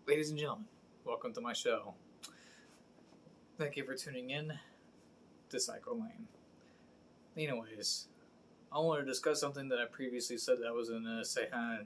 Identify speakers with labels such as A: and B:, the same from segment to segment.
A: Ladies and gentlemen, welcome to my show. Thank you for tuning in to Cycle Lane. Anyways, I want to discuss something that I previously said that I was going to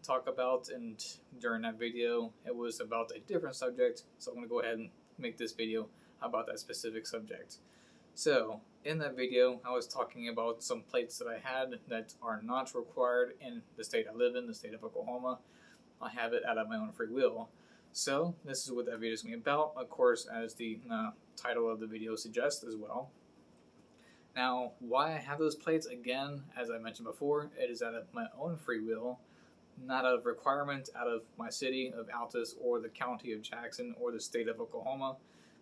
A: talk about, and during that video, it was about a different subject, so I'm going to go ahead and make this video about that specific subject. So, in that video, I was talking about some plates that I had that are not required in the state I live in, the state of Oklahoma. I have it out of my own free will. So, this is what that video is going to be about, of course, as the title of the video suggests as well. Now, why I have those plates, again, as I mentioned before, it is out of my own free will, not out of requirement out of my city of Altus or the county of Jackson or the state of Oklahoma,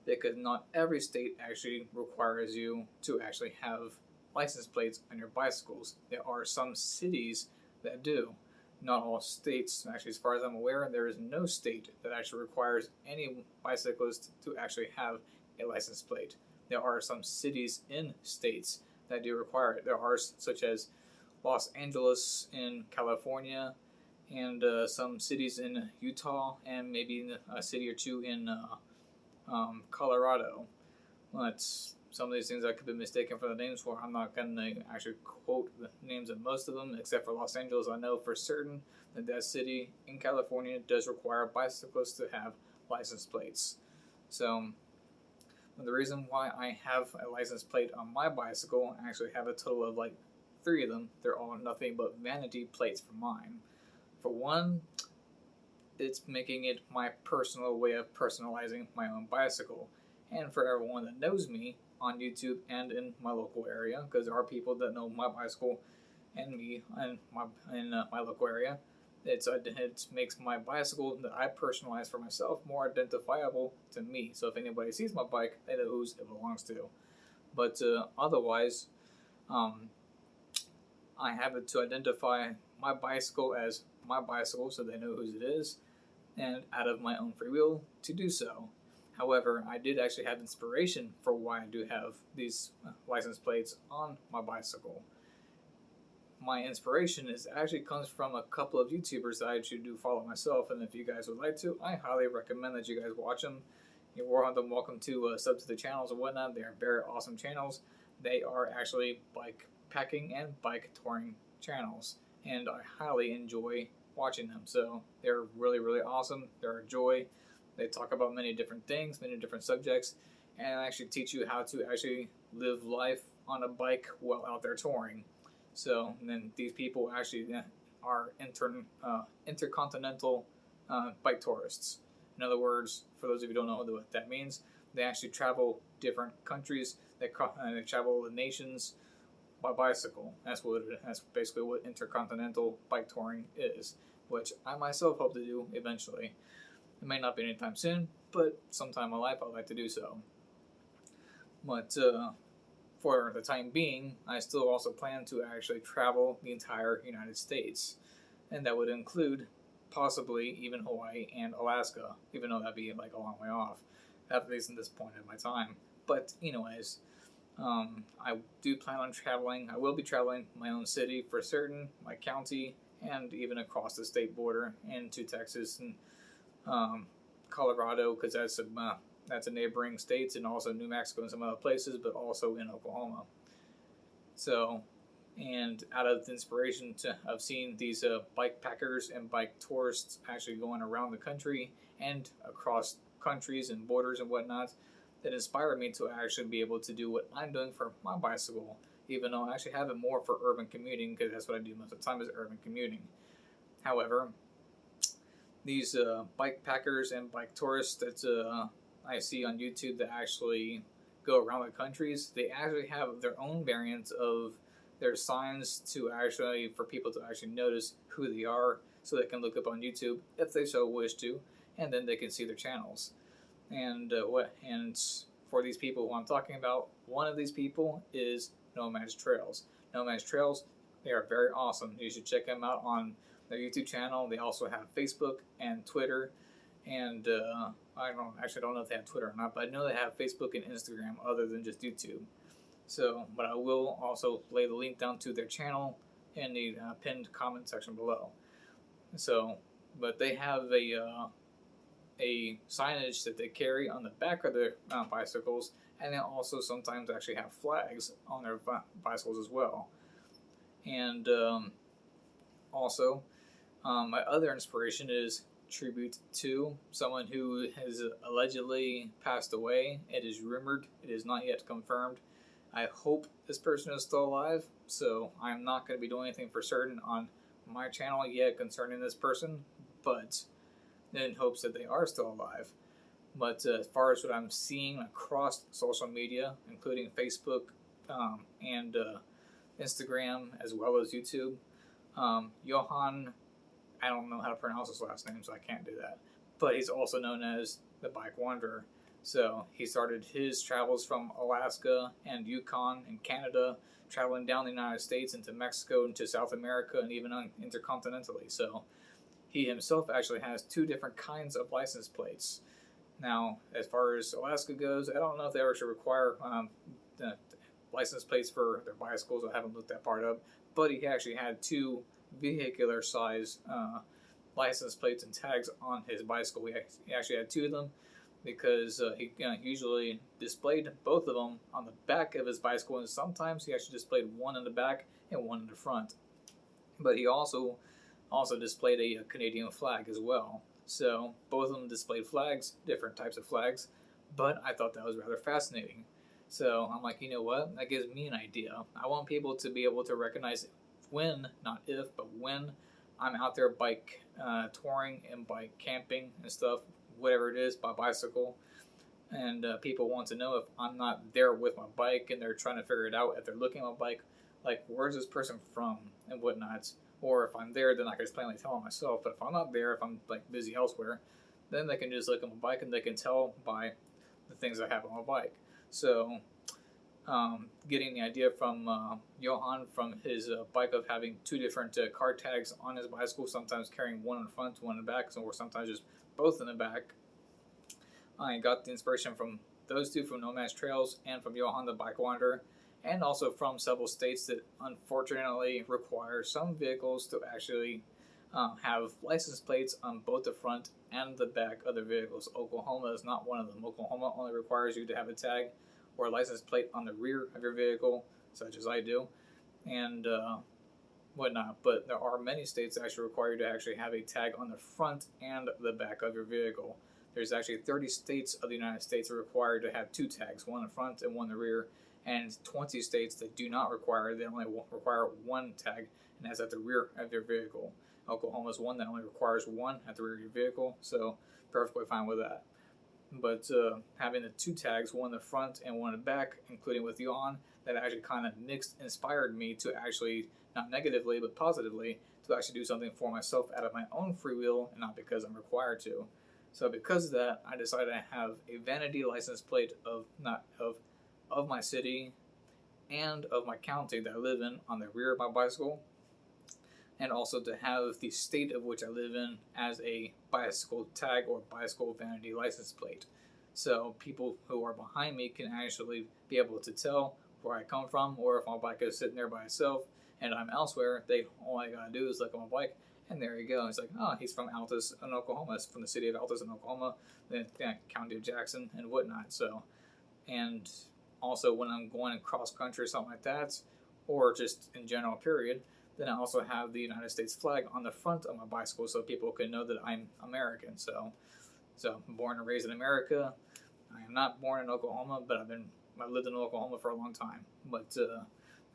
A: because not every state actually requires you to actually have license plates on your bicycles. There are some cities that do. Not all states, actually, as far as I'm aware, there is no state that actually requires any bicyclist to actually have a license plate. There are some cities in states that do require it. There are such as Los Angeles in California, and some cities in Utah, and maybe a city or two in Colorado. But some of these things I could be mistaken for the names for. I'm not going to actually quote the names of most of them, except for Los Angeles. I know for certain that that city in California does require bicyclists to have license plates. So the reason why I have a license plate on my bicycle, I actually have a total of like 3 of them. They're all nothing but vanity plates for mine. For one, it's making it my personal way of personalizing my own bicycle. And for everyone that knows me on YouTube and in my local area, because there are people that know my bicycle and me in my local area, it makes my bicycle that I personalize for myself more identifiable to me. So if anybody sees my bike, they know whose it belongs to. But otherwise, I have it to identify my bicycle as my bicycle, so they know whose it is, and out of my own free will to do so. However, I did actually have inspiration for why I do have these license plates on my bicycle. My inspiration actually comes from a couple of YouTubers that I actually do follow myself, and if you guys would like to, I highly recommend that you guys watch them. You're more than welcome to sub to the channels and whatnot. They are very awesome channels. They are actually bike packing and bike touring channels, and I highly enjoy watching them. So they're really, really awesome. They're a joy. They talk about many different things, many different subjects, and actually teach you how to actually live life on a bike while out there touring. So then these people actually are intercontinental bike tourists. In other words, for those of you who don't know what that means, they actually travel different countries. They travel the nations by bicycle. That's basically what intercontinental bike touring is, which I myself hope to do eventually. It may not be anytime soon, but sometime in my life I'd like to do so. But for the time being, I still also plan to actually travel the entire United States, and that would include possibly even Hawaii and Alaska, even though that'd be like a long way off, at least at this point in my time. But anyways, I do plan on traveling. I will be traveling my own city for certain, my county, and even across the state border into Texas and Colorado, because that's a neighboring states, and also New Mexico and some other places, but also in Oklahoma. So, and out of the inspiration of seeing these bike packers and bike tourists actually going around the country and across countries and borders and whatnot, that inspired me to actually be able to do what I'm doing for my bicycle, even though I actually have it more for urban commuting, because that's what I do most of the time is urban commuting. However, these bike packers and bike tourists that I see on YouTube that actually go around the countries, they actually have their own variants of their signs to actually, for people to actually notice who they are, so they can look up on YouTube if they so wish to, and then they can see their channels. And for these people who I'm talking about, one of these people is Nomad's Trails. Nomad's Trails, they are very awesome. You should check them out on their YouTube channel. They also have Facebook and Twitter, and I don't know if they have Twitter or not, but I know they have Facebook and Instagram other than just YouTube. So, but I will also lay the link down to their channel in the pinned comment section below. So, but they have a signage that they carry on the back of their bicycles, and they also sometimes actually have flags on their bicycles as well. And also, my other inspiration is tribute to someone who has allegedly passed away. It is rumored, it is not yet confirmed. I hope this person is still alive, so I'm not going to be doing anything for certain on my channel yet concerning this person, but in hopes that they are still alive. But as far as what I'm seeing across social media, including Facebook and Instagram, as well as YouTube, Johann, I don't know how to pronounce his last name, so I can't do that, but he's also known as the Bike Wanderer. So he started his travels from Alaska and Yukon and Canada, traveling down the United States into Mexico, into South America, and even intercontinentally. So he himself actually has 2 different kinds of license plates. Now, as far as Alaska goes, I don't know if they ever should require license plates for their bicycles. I haven't looked that part up, but he actually had 2 vehicular size license plates and tags on his bicycle. He actually had 2 of them because he usually displayed both of them on the back of his bicycle, and sometimes he actually displayed one in the back and one in the front. But he also displayed a Canadian flag as well. So both of them displayed flags, different types of flags, but I thought that was rather fascinating. So I'm like, you know what? That gives me an idea. I want people to be able to recognize when, not if, but when I'm out there bike touring and bike camping and stuff, whatever it is, by bicycle. And people want to know if I'm not there with my bike and they're trying to figure it out. If they're looking at my bike, like, where's this person from and whatnot. Or if I'm there, then I can just plainly tell them myself. But if I'm not there, if I'm like busy elsewhere, then they can just look at my bike and they can tell by the things I have on my bike. So getting the idea from Johann from his bike of having 2 different car tags on his bicycle, sometimes carrying one in front, one in the back, or sometimes just both in the back. I got the inspiration from those 2, from Nomad's Trails and from Johann the Bike Wanderer, and also from several states that unfortunately require some vehicles to actually have license plates on both the front and the back of their vehicles. Oklahoma is not one of them. Oklahoma only requires you to have a tag or a license plate on the rear of your vehicle, such as I do, and whatnot. But there are many states that actually require you to actually have a tag on the front and the back of your vehicle. There's actually 30 states of the United States that require to have 2 tags, one in the front and one in the rear, and 20 states that do not require, they only require 1 tag, and that's at the rear of your vehicle. Oklahoma is one that only requires 1 at the rear of your vehicle, so perfectly fine with that. But having the 2 tags, one in the front and one in the back, including with Johann, that actually kind of inspired me to actually, not negatively but positively, to actually do something for myself out of my own free will and not because I'm required to. So because of that, I decided to have a vanity license plate of my city and of my county that I live in on the rear of my bicycle, and also to have the state of which I live in as a bicycle tag or bicycle vanity license plate. So people who are behind me can actually be able to tell where I come from, or if my bike is sitting there by itself and I'm elsewhere, all I gotta do is look at my bike, and there you go. It's like, oh, he's from Altus in Oklahoma. It's from the city of Altus in Oklahoma, the county of Jackson and whatnot. So, and also when I'm going cross country or something like that, or just in general period, then I also have the United States flag on the front of my bicycle so people can know that I'm American. So I'm born and raised in America. I am not born in Oklahoma, but I've lived in Oklahoma for a long time. But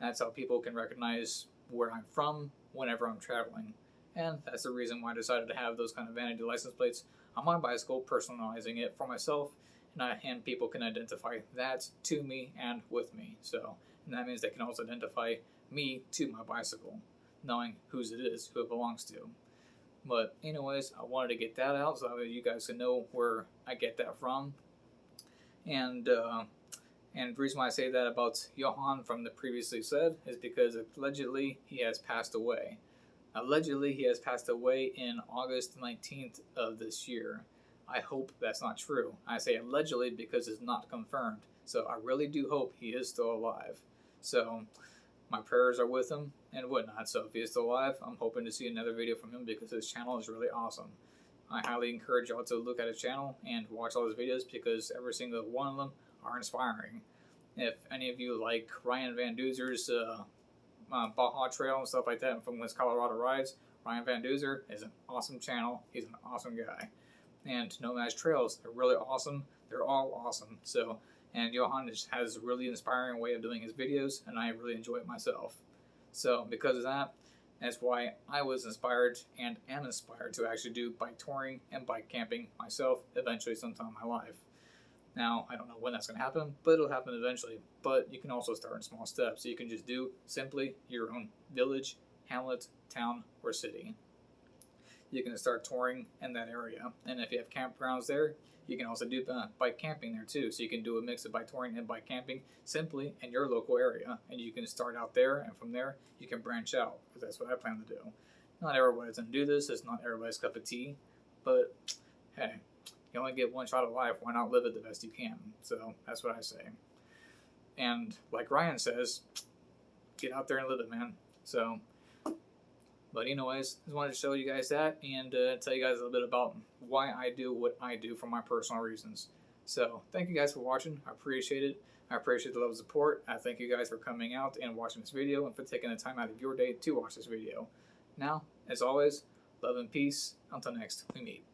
A: that's how people can recognize where I'm from whenever I'm traveling. And that's the reason why I decided to have those kind of vanity license plates on my bicycle, personalizing it for myself, and people can identify that to me and with me. So, and that means they can also identify me to my bicycle, knowing whose it is, who it belongs to. But anyways, I wanted to get that out so that you guys can know where I get that from. And the reason why I say that about Johann from the previously said is because allegedly he has passed away. Allegedly he has passed away in August 19th of this year. I hope that's not true. I say allegedly because it's not confirmed. So I really do hope he is still alive. So my prayers are with him and whatnot. So if he is still alive, I'm hoping to see another video from him because his channel is really awesome. I highly encourage y'all to look at his channel and watch all his videos because every single one of them are inspiring. If any of you like Ryan Van Duzer's Baja Trail and stuff like that from his Colorado rides, Ryan Van Duzer is an awesome channel. He's an awesome guy. And Nomad's Trails, they're really awesome. They're all awesome. So, and Johan just has a really inspiring way of doing his videos, and I really enjoy it myself. So, because of that, that's why I was inspired and am inspired to actually do bike touring and bike camping myself eventually sometime in my life. Now, I don't know when that's going to happen, but it'll happen eventually. But you can also start in small steps. So you can just do simply your own village, hamlet, town, or city. You can start touring in that area. And if you have campgrounds there, you can also do bike camping there too. So you can do a mix of bike touring and bike camping simply in your local area. And you can start out there, and from there, you can branch out, because that's what I plan to do. Not everybody's going to do this. It's not everybody's cup of tea. But, hey, you only get one shot at life. Why not live it the best you can? So that's what I say. And like Ryan says, get out there and live it, man. So, but anyways, just wanted to show you guys that and tell you guys a little bit about why I do what I do for my personal reasons. So thank you guys for watching. I appreciate it. I appreciate the love and support. I thank you guys for coming out and watching this video and for taking the time out of your day to watch this video. Now, as always, love and peace. Until next we meet.